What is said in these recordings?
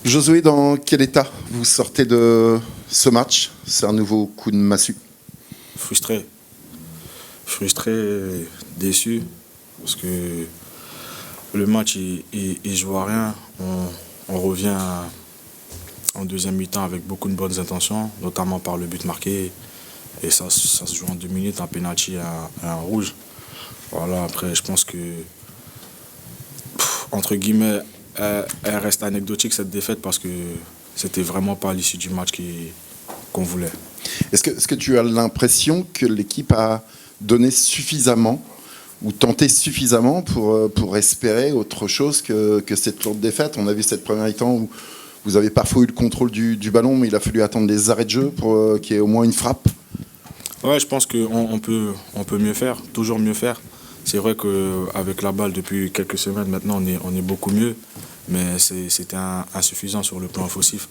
Josué, dans quel état vous sortez de ce match? C'est un nouveau coup de massue. Frustré. Frustré, déçu. Parce que le match, il joue à rien. On revient en deuxième mi-temps avec beaucoup de bonnes intentions, notamment par le but marqué. Et ça se joue en 2 minutes, un penalty et un rouge. Voilà, après, je pense que, entre guillemets, elle reste anecdotique cette défaite parce que c'était vraiment pas l'issue du match qu'on voulait. Est-ce que tu as l'impression que l'équipe a donné suffisamment ou tenté suffisamment pour espérer autre chose que cette lourde défaite? On a vu cette première mi-temps où vous avez parfois eu le contrôle du ballon, mais il a fallu attendre des arrêts de jeu pour qu'il y ait au moins une frappe. Ouais, je pense qu'on peut mieux faire, toujours mieux faire. C'est vrai qu'avec la balle depuis quelques semaines maintenant, on est beaucoup mieux. Mais c'était insuffisant sur le plan offensif,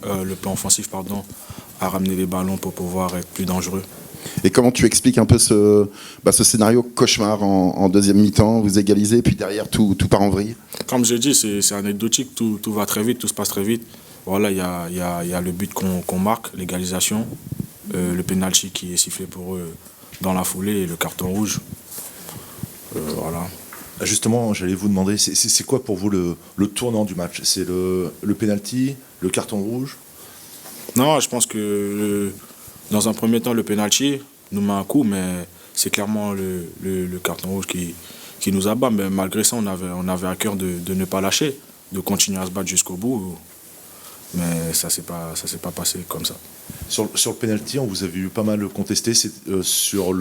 à ramener les ballons pour pouvoir être plus dangereux. Et comment tu expliques un peu ce scénario cauchemar en deuxième mi-temps? Vous égalisez, puis derrière tout part en vrille. Comme je dis, c'est anecdotique, tout va très vite, tout se passe très vite. Voilà, il y a le but qu'on marque, l'égalisation, le penalty qui est sifflé pour eux dans la foulée et le carton rouge. Voilà. Justement, j'allais vous demander, c'est quoi pour vous le tournant du match? C'est le penalty, le carton rouge? Non, je pense que dans un premier temps, le penalty nous met un coup, mais c'est clairement le carton rouge qui nous abat. Mais malgré ça, on avait à cœur de ne pas lâcher, de continuer à se battre jusqu'au bout. Mais ça s'est pas passé comme ça. Sur le penalty, on vous a vu pas mal contester sur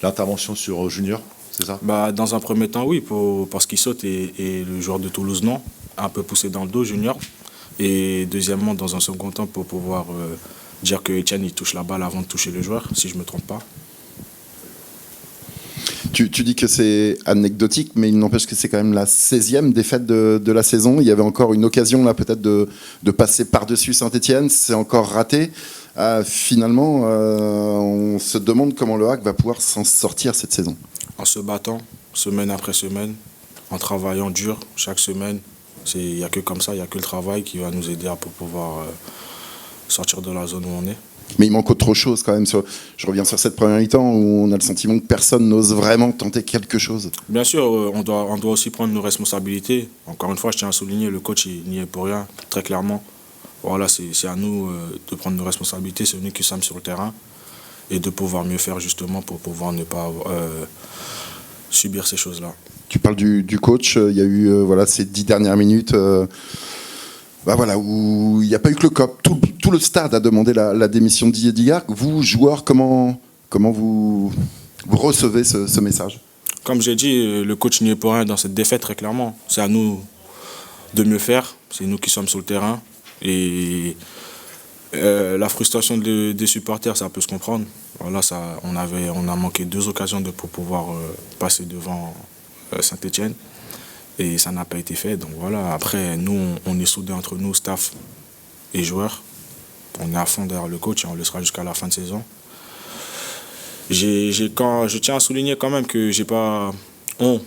l'intervention sur Junior, c'est ça? Dans un premier temps, oui, parce qu'il saute et le joueur de Toulouse, non. Un peu poussé dans le dos, Junior. Et deuxièmement, dans un second temps, pour pouvoir dire que Etienne il touche la balle avant de toucher le joueur, si je ne me trompe pas. Tu dis que c'est anecdotique, mais il n'empêche que c'est quand même la 16e défaite de la saison. Il y avait encore une occasion là peut-être de passer par-dessus Saint-Etienne. C'est encore raté. Finalement, on se demande comment le HAC va pouvoir s'en sortir cette saison. En se battant, semaine après semaine, en travaillant dur chaque semaine. Il n'y a que comme ça, il n'y a que le travail qui va nous aider pour pouvoir sortir de la zone où on est. Mais il manque autre chose quand même. Je reviens sur cette première mi-temps où on a le sentiment que personne n'ose vraiment tenter quelque chose. Bien sûr, on doit aussi prendre nos responsabilités. Encore une fois, je tiens à souligner, le coach il n'y est pour rien, très clairement. Voilà, c'est à nous de prendre nos responsabilités, c'est nous qui sommes sur le terrain et de pouvoir mieux faire justement pour pouvoir ne pas subir ces choses-là. Tu parles du coach, il y a eu ces 10 dernières minutes où il n'y a pas eu que le COP. Tout le stade a demandé la démission de Didier Digard. Vous, joueurs, comment vous recevez ce message? Comme j'ai dit, le coach n'y est pour rien dans cette défaite, très clairement. C'est à nous de mieux faire, c'est nous qui sommes sur le terrain. Et la frustration des supporters, ça peut se comprendre. Voilà, on a manqué 2 occasions pour pouvoir passer devant Saint-Etienne et ça n'a pas été fait. Donc voilà, après nous on est soudés entre nous, staff et joueurs. On est à fond derrière le coach et on le sera jusqu'à la fin de saison. Je tiens à souligner quand même que on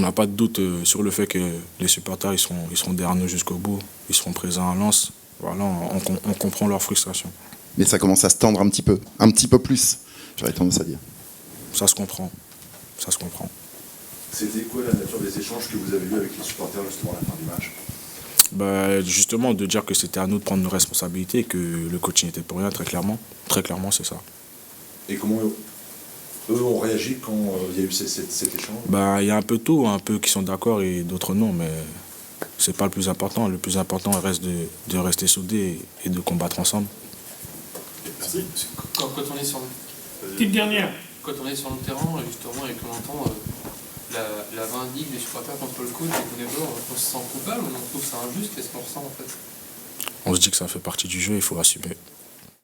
n'a pas de doute sur le fait que les supporters ils seront derrière nous jusqu'au bout, ils seront présents à Lens. Voilà, on comprend leur frustration. Mais ça commence à se tendre un petit peu plus, j'aurais tendance à dire. Ça se comprend, ça se comprend. C'était quoi la nature des échanges que vous avez eus avec les supporters justement à la fin du match? Justement, de dire que c'était à nous de prendre nos responsabilités et que le coaching n'était pour rien, très clairement. Très clairement, c'est ça. Et comment eux ont réagi quand il y a eu cet échange? Il y a un peu tout, un peu qui sont d'accord et d'autres non, mais c'est pas le plus important. Le plus important reste de rester soudés et de combattre ensemble. Merci. Quand on est sur Petite dernière. Quand on est sur le terrain, justement, et qu'on entend la vindicte des supporters contre le coach et qu'on est joueur, on se sent coupable, on trouve ça injuste, qu'est-ce qu'on ressent en fait? On se dit que ça fait partie du jeu, il faut assumer.